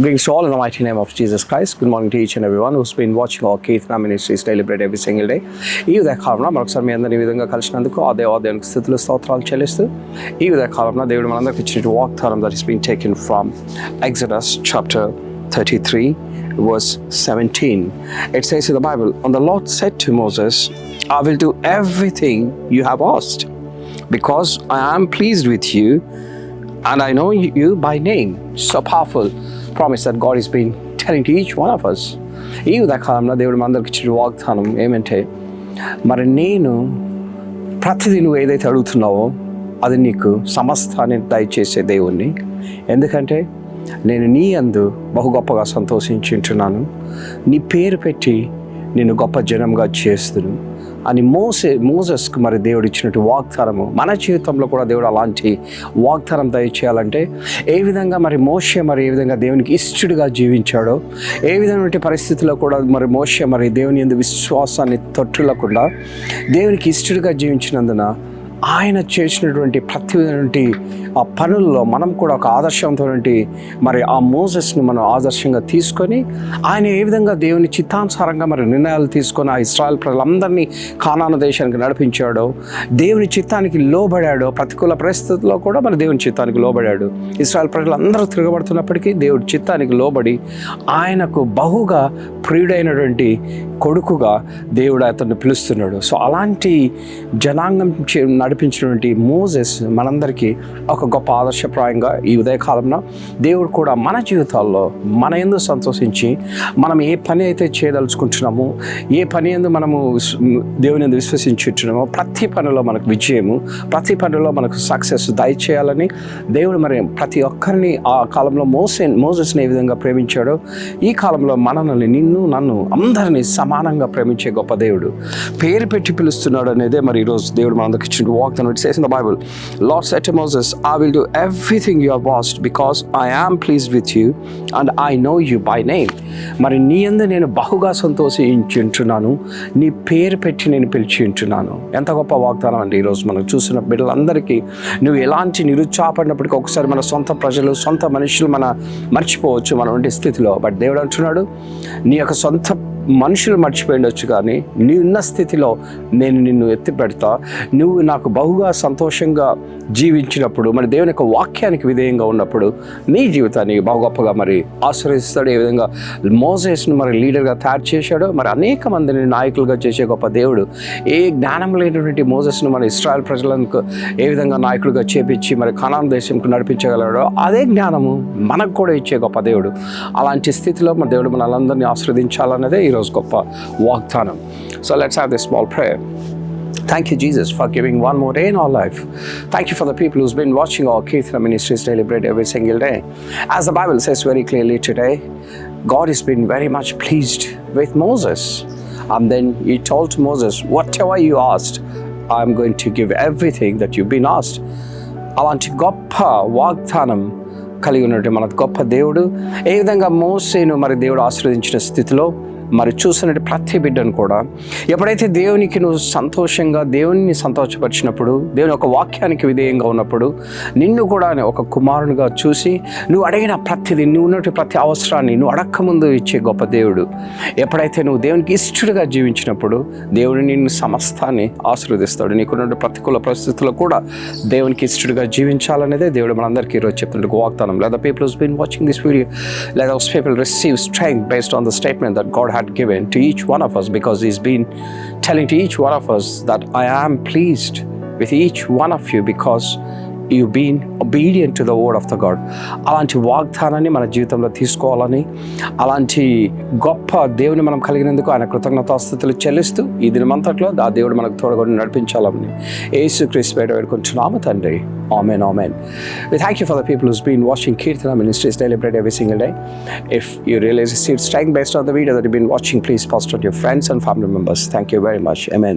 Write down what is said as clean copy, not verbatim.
Brings you all in the mighty name of Jesus Christ. Good morning to each and everyone who's been watching our Keithna Ministries Daily Bread every single day. ఈ ఉదయకాలంలో మరొకసారి మీ అందరినీ ఈ విధంగా కలిసినందుకు ఆ దేవునికి స్థితులు స్తోత్రాలు చెల్లిస్తూ ఈ ఉదయకాలంలో దేవుడు మనందరికి ఇచ్చిన వాగ్దానం that is being taken from Exodus chapter 33 verse 17. It says in the Bible, "And the Lord said to Moses, I will do everything you have asked, because I am pleased with you and I know you by name." So powerful promise that God has been telling to each one of us. ఈ ఉదయకాలంలో దేవుడు మనందరికి ఇచ్చిన వాగ్దానం ఏమంటే, మరి నేను ప్రతిదీ నువ్వు ఏదైతే అడుగుతున్నావో అది నీకు సమస్తాన్ని దయచేసే దేవుణ్ణి. ఎందుకంటే నేను నీ యందు బహు గొప్పగా సంతోషించుంటున్నాను, నీ పేరు పెట్టి నేను గొప్ప జనంగా చేస్తును అని మోసెస్కు మరి దేవుడు ఇచ్చినట్టు వాగ్దానము మన జీవితంలో కూడా దేవుడు అలాంటి వాగ్దానం దయచేయాలంటే ఏ విధంగా మరి మోషే మరి ఏ విధంగా దేవునికి ఇష్టడుగా జీవించాడో, ఏ విధమైన పరిస్థితుల్లో కూడా మరి మోషే మరి దేవుని యందు విశ్వాసాన్ని తొట్టులకుండా దేవునికి ఇష్టడుగా జీవించినందున ఆయన చేసినటువంటి ప్రతి విధమైనటువంటి ఆ పనుల్లో మనం కూడా ఒక ఆదర్శవంతమైనటువంటి మరి ఆ మోసెస్ను మనం ఆదర్శంగా తీసుకొని ఆయన ఏ విధంగా దేవుని చిత్తానుసారంగా మరి నిర్ణయాలు తీసుకొని ఆ ఇశ్రాయేల్ ప్రజలందరినీ కానాను దేశానికి నడిపించాడో, దేవుని చిత్తానికి లోబడాడో, ప్రతికూల పరిస్థితుల్లో కూడా మరి దేవుని చిత్తానికి లోబడాడు. ఇశ్రాయేల్ ప్రజలందరూ తిరగబడుతున్నప్పటికీ దేవుడి చిత్తానికి లోబడి ఆయనకు బహుగా ప్రియుడైనటువంటి కొడుకుగా దేవుడు అతన్ని పిలుస్తున్నాడు. సో అలాంటి జనాంగం నడిపించినటువంటి మోసెస్ మనందరికీ ఒక గొప్ప ఆదర్శప్రాయంగా ఈ ఉదయకాలంలో దేవుడు కూడా మన జీవితాల్లో మన యందు సంతోషించి మనం ఏ పని అయితే చేయదలుచుకుంటున్నామో, ఏ పని యందు మనము దేవుని యందు విశ్వసించుంటున్నామో ప్రతి పనిలో మనకు విజయము, ప్రతి పనిలో మనకు సక్సెస్ దయచేయాలని దేవుడు మరి ప్రతి ఒక్కరిని ఆ కాలంలో మోసెస్ని ఏ విధంగా ప్రేమించాడో ఈ కాలంలో మనల్ని, నిన్ను, నన్ను అందరినీ సమానంగా ప్రేమించే గొప్ప దేవుడు, పేరు పెట్టి పిలుస్తున్నాడు అనేదే మరి ఈరోజు దేవుడు మనందరికి ఇచ్చిన వాగ్దానం. It says in the Bible, "Lord said to Moses, I will do everything you have asked, because I am pleased with you and I know you by name." మరి నీ యందు నేను బహుగా సంతోషించుంటున్నాను, నీ పేరు పెట్టి నేను పిలిచి ఉంటున్నాను. ఎంత గొప్ప వాగ్దానం అండి. ఈరోజు మనం చూసిన బిడ్డలందరికీ నువ్వు ఎలాంటి నిరుత్సాహపడినప్పటికీ ఒకసారి మన సొంత ప్రజలు, సొంత మనుషులు మర్చిపోవచ్చు మన వంటి స్థితిలో. బట్ దేవుడు అంటున్నాడు, నీ యొక్క సొంత మనుషులు మర్చిపోయిండొచ్చు, కానీ నీ ఉన్న స్థితిలో నేను నిన్ను ఎత్తి పెడతా. నువ్వు నాకు బహుగా సంతోషంగా జీవించినప్పుడు, మరి దేవుని యొక్క వాక్యానికి విధేయంగా ఉన్నప్పుడు నీ జీవితాన్ని బహు గొప్పగా మరి ఆశ్రయిస్తాడు. ఏ విధంగా మోసెస్ను మరి లీడర్గా తయారు చేశాడో, మరి అనేక మందిని నాయకులుగా చేసే గొప్ప దేవుడు. ఏ జ్ఞానం లేనటువంటి మోసెస్ను మన ఇశ్రాయేల్ ప్రజలకు ఏ విధంగా నాయకులుగా చేపించి మరి కనాను దేశంకు నడిపించగలడో అదే జ్ఞానము మనకు కూడా ఇచ్చే గొప్ప దేవుడు. అలాంటి స్థితిలో మన దేవుడు మనల్ని ఆశ్రదించాలన్నదే ఈరోజు గొప్ప వాగ్దానం. So let's have this small prayer. Thank you, Jesus, for giving one more day in our life. Thank you for the people who's been watching our Keithna Ministries Daily Bread every single day. As the Bible says very clearly today, God has been very much pleased with Moses. And then he told Moses, whatever you asked, I'm going to give everything that you've been asked. అలాంటి గొప్ప వాగ్దానం కలిగి ఉన్నట్టు మన గొప్ప దేవుడు ఏ విధంగా మోసేను మరి దేవుడు ఆశీర్వదించిన స్థితిలో మరి చూసినట్టు ప్రతి బిడ్డను కూడా ఎప్పుడైతే దేవునికి నువ్వు సంతోషంగా దేవుని సంతోషపరిచినప్పుడు, దేవుని ఒక వాక్యానికి విధేయంగా ఉన్నప్పుడు నిన్ను కూడా ఒక కుమారునిగా చూసి నువ్వు అడిగిన ప్రతిదీ, నువ్వు ఉన్నట్టు ప్రతి అవసరాన్ని నువ్వు అడక్కముందు ఇచ్చే గొప్ప దేవుడు. ఎప్పుడైతే నువ్వు దేవునికి ఇష్టడుగా జీవించినప్పుడు దేవుడు నిన్ను సమస్తాన్ని ఆశీర్వదిస్తాడు. నీకున్నట్టు ప్రతికూల పరిస్థితుల్లో కూడా దేవునికి ఇష్టడుగా జీవించాలనేదే దేవుడు మనందరికీ ఈరోజు చెప్తున్నట్టు వాగ్దానం. Let the people who's been watching this video, let those people receive strength based on the statement that God had given to each one of us, because he's been telling to each one of us that I am pleased with each one of you because you've been obedient to the word of the God. అలాంటి వాగ్దానాన్ని మన జీవితంలో తీసుకోవాలని, అలాంటి గొప్ప దేవుని మనం కలిగినందుకు ఆయన కృతజ్ఞతాస్తుతులు చెల్లిస్తూ ఈ దినమంతట్లో ఆ దేవుడు మనకు తోడుగా నడిపించాలని యేసుక్రీస్తు పేరిట వేడుకుంటున్నాము తండ్రి. Amen, amen. We thank you for the people who's been watching Keithna Ministries Daily Bread every single day. If you really received strength based on the video that you've been watching, please post on your friends and family members. Thank you very much. Amen.